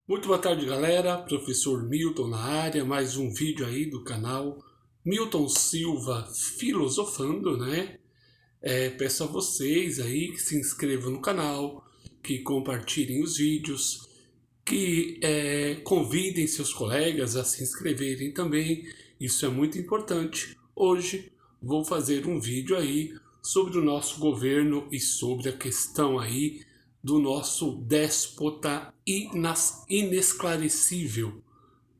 Muito boa tarde, galera. Professor Milton na área, mais um vídeo aí do canal Milton Silva Filosofando, né? Peço a vocês aí que se inscrevam no canal, que compartilhem os vídeos, que convidem seus colegas a se inscreverem também. Isso é muito importante. Hoje vou fazer um vídeo aí sobre o nosso governo e sobre a questão aí do nosso déspota inesclarecível,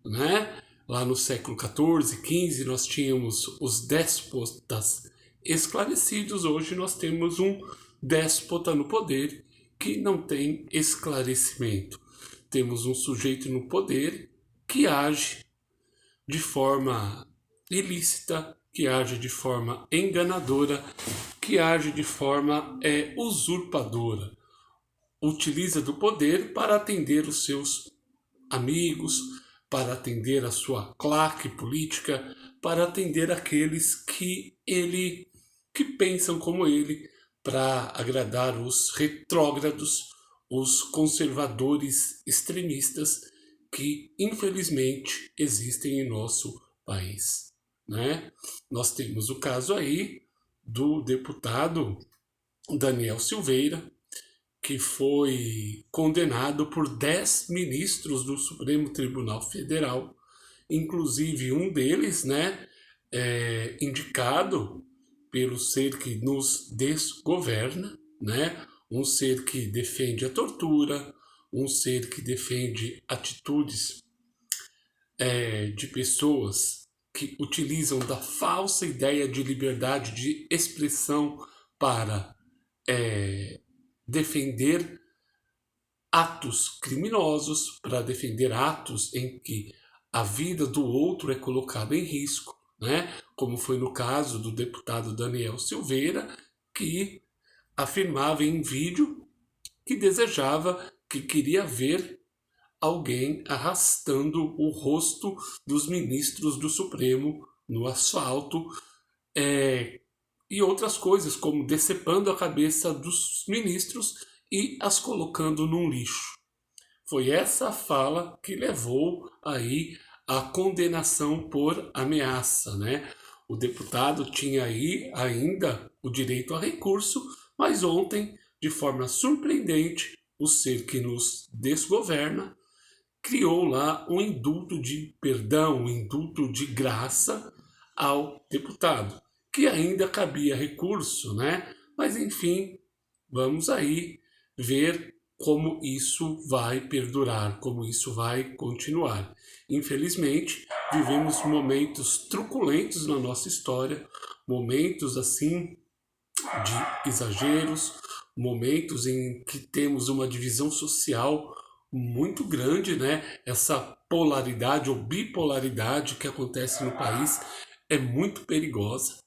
né? Lá no século XIV, XV, nós tínhamos os déspotas esclarecidos. Hoje nós temos um déspota no poder que não tem esclarecimento. Temos um sujeito no poder que age de forma ilícita, que age de forma enganadora, que age de forma usurpadora. Utiliza do poder para atender os seus amigos, para atender a sua claque política, para atender aqueles que pensam como ele, para agradar os retrógrados, os conservadores extremistas que infelizmente existem em nosso país, né? Nós temos o caso aí do deputado Daniel Silveira, que foi condenado por 10 ministros do Supremo Tribunal Federal, inclusive um deles, né, indicado pelo ser que nos desgoverna, né, um ser que defende a tortura, um ser que defende atitudes de pessoas que utilizam da falsa ideia de liberdade de expressão para defender atos criminosos, para defender atos em que a vida do outro é colocada em risco, né? Como foi no caso do deputado Daniel Silveira, que afirmava em vídeo que desejava, que queria ver alguém arrastando o rosto dos ministros do Supremo no asfalto, e outras coisas, como decepando a cabeça dos ministros e as colocando num lixo. Foi essa fala que levou aí à condenação por ameaça, né? O deputado tinha aí ainda o direito a recurso, mas ontem, de forma surpreendente, o ser que nos desgoverna criou lá um indulto de perdão, um indulto de graça ao deputado, que ainda cabia recurso, né? Mas enfim, vamos aí ver como isso vai perdurar, como isso vai continuar. Infelizmente, vivemos momentos truculentos na nossa história, momentos assim de exageros, momentos em que temos uma divisão social muito grande, né? Essa polaridade ou bipolaridade que acontece no país é muito perigosa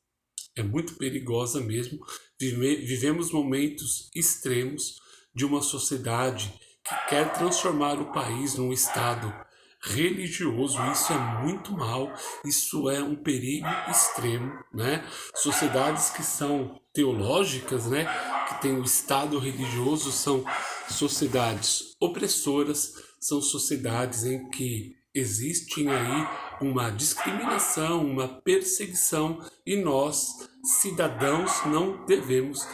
mesmo. Vivemos momentos extremos de uma sociedade que quer transformar o país num estado religioso. Isso é muito mal, isso é um perigo extremo, né? Sociedades que são teológicas, né, que tem o estado religioso, são sociedades opressoras, são sociedades em que existem aí uma discriminação, uma perseguição, e nós, cidadãos, não devemos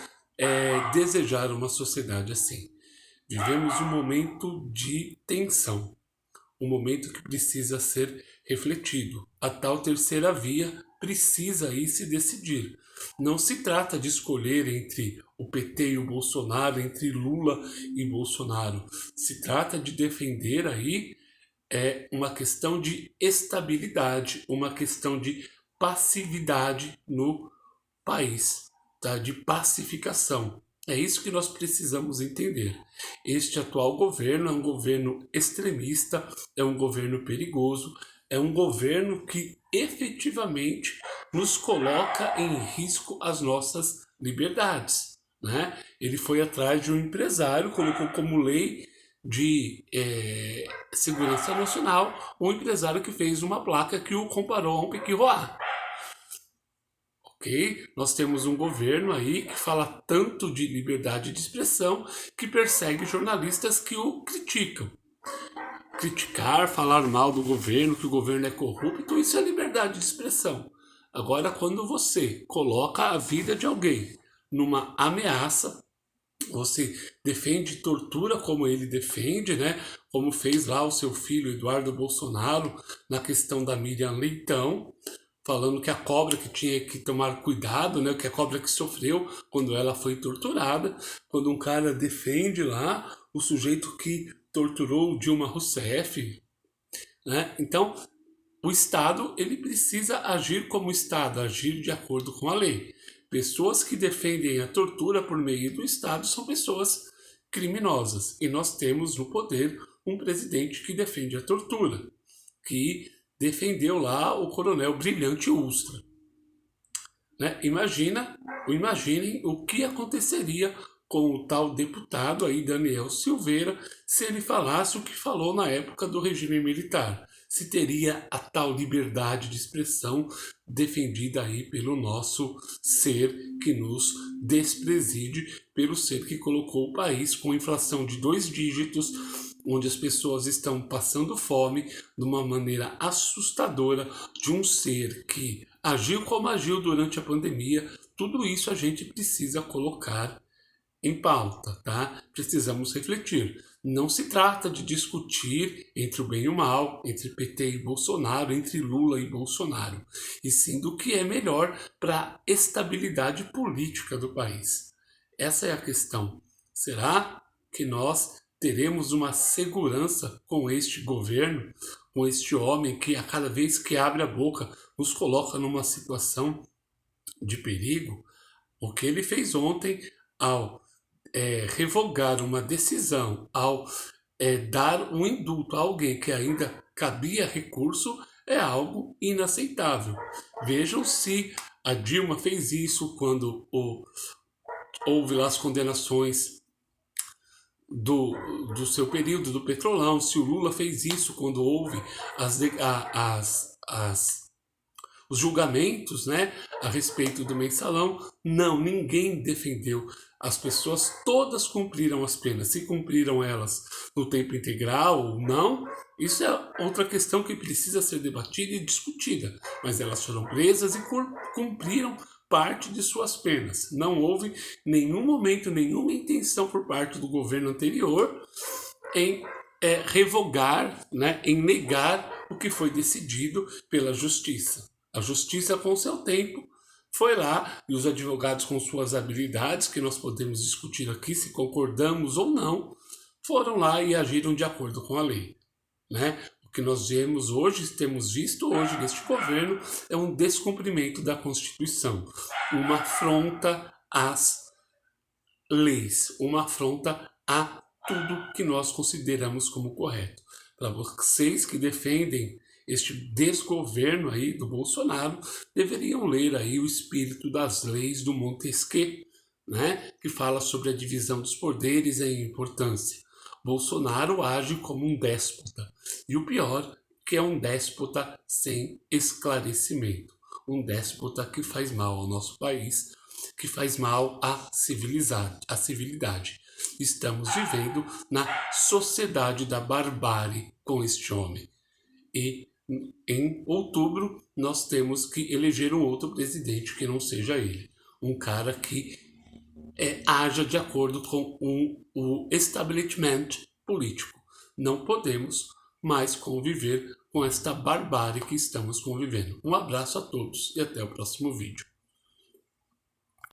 desejar uma sociedade assim. Vivemos um momento de tensão, um momento que precisa ser refletido. A tal terceira via precisa aí se decidir. Não se trata de escolher entre o PT e o Bolsonaro, entre Lula e Bolsonaro. Se trata de defender aí uma questão de estabilidade, uma questão de passividade no país, tá? De pacificação. É isso que nós precisamos entender. Este atual governo é um governo extremista, é um governo perigoso, é um governo que efetivamente nos coloca em risco as nossas liberdades, né? Ele foi atrás de um empresário, colocou como lei de segurança nacional um empresário que fez uma placa que o comparou a um pique-voar. Ok? Nós temos um governo aí que fala tanto de liberdade de expressão que persegue jornalistas que o criticam. criticar, falar mal do governo, que o governo é corrupto, isso é liberdade de expressão. Agora, quando você coloca a vida de alguém numa ameaça, você defende tortura como ele defende, né? Como fez lá o seu filho Eduardo Bolsonaro na questão da Miriam Leitão, falando que a cobra que tinha que tomar cuidado, né? Que a cobra que sofreu quando ela foi torturada, quando um cara defende lá o sujeito que torturou Dilma Rousseff, né? Então, o Estado ele precisa agir como Estado, agir de acordo com a lei. Pessoas que defendem a tortura por meio do Estado são pessoas criminosas. E nós temos no poder um presidente que defende a tortura, que defendeu lá o coronel Brilhante Ustra. Né? Imaginem o que aconteceria com o tal deputado aí, Daniel Silveira, se ele falasse o que falou na época do regime militar. Se teria a tal liberdade de expressão defendida aí pelo nosso ser que nos despreside, pelo ser que colocou o país com inflação de 2 dígitos, onde as pessoas estão passando fome de uma maneira assustadora, de um ser que agiu como agiu durante a pandemia. Tudo isso a gente precisa colocar em pauta, tá? Precisamos refletir. Não se trata de discutir entre o bem e o mal, entre PT e Bolsonaro, entre Lula e Bolsonaro, e sim do que é melhor para a estabilidade política do país. Essa é a questão. Será que nós teremos uma segurança com este governo, com este homem que a cada vez que abre a boca nos coloca numa situação de perigo? O que ele fez ontem ao revogar uma decisão, ao dar um indulto a alguém que ainda cabia recurso, é algo inaceitável. Vejam se a Dilma fez isso quando houve lá as condenações do seu período do Petrolão, se o Lula fez isso quando houve os julgamentos, né, a respeito do mensalão. Não, ninguém defendeu. As pessoas todas cumpriram as penas. Se cumpriram elas no tempo integral ou não, isso é outra questão que precisa ser debatida e discutida. Mas elas foram presas e cumpriram parte de suas penas. Não houve nenhum momento, nenhuma intenção por parte do governo anterior em revogar, né, em negar o que foi decidido pela justiça. A justiça, com seu tempo, foi lá e os advogados, com suas habilidades, que nós podemos discutir aqui se concordamos ou não, foram lá e agiram de acordo com a lei. Né? O que nós temos visto hoje neste governo é um descumprimento da Constituição, uma afronta às leis, uma afronta a tudo que nós consideramos como correto. Para vocês que defendem este desgoverno aí do Bolsonaro, deveriam ler aí o Espírito das Leis do Montesquieu, né, que fala sobre a divisão dos poderes e a importância. Bolsonaro age como um déspota, e o pior, que é um déspota sem esclarecimento, um déspota que faz mal ao nosso país, que faz mal à civilidade. Estamos vivendo na sociedade da barbárie com este homem. E em outubro nós temos que eleger um outro presidente que não seja ele. Um cara que haja de acordo com o establishment político. Não podemos mais conviver com esta barbárie que estamos convivendo. Um abraço a todos e até o próximo vídeo.